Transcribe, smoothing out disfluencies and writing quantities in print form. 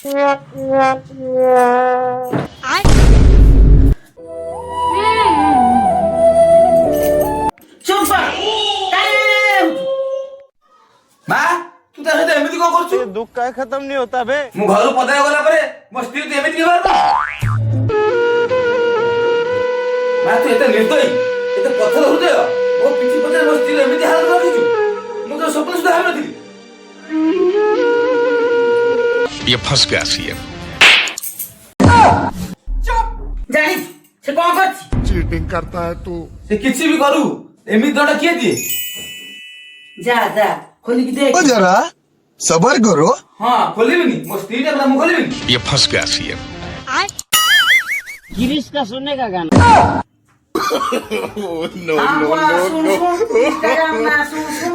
चुप ମା ତୁ ତା ସହିତ ଏମିତି କଣ କରୁଛୁ? दुख का खत्म नहीं होता बे। ମୁଁ ଘରୁ ପଦାରେ ଗଲା ପରେ ମୋ ସ୍ତ୍ରୀ ତୁ ଏମିତି ବ୍ୟବହାର କରୁଛୁ? ମା ତୁ ଏତେ ନିର୍ଦ୍ଦୟୀ, ଏତେ ପଥର ହୃଦୟ, ମୋ ପିଠି ପଛରେ ମୋ ସ୍ତ୍ରୀ ଏମିତି ହାଲତ ରଖିଛୁ, ମୁଁ ତ ସ୍ୱପ୍ନ ସୁଦ୍ଧା ଭାବିନଥିଲି। ये फंस गया सीएम। ଚୁପ୍ ଜାଣି ସେ କଣ କରୁଛି? चीटिंग करता है तू। ସେ କିଛି ବି କରୁ, ଏମିତି ଦଣ୍ଡ କିଏ ଦିଏ? ଯା ଯା ଖୋଲିକି ଦେଖ। जरा सबर करो। ହଁ ଖୋଲିବିନି, ମୋ ସ୍ତ୍ରୀଟା ପୁରା ମୁଁ ଖୋଲିବିନି। ये फंस गया सीएम। गिरीश का सुनने का गाना। नो हाँ, नो सुन नो सुन इंस्टाग्राम ना सुन सुन